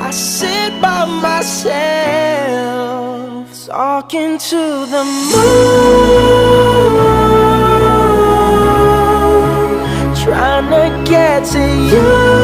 I sit by myself, talking to the moon, trying to get to you.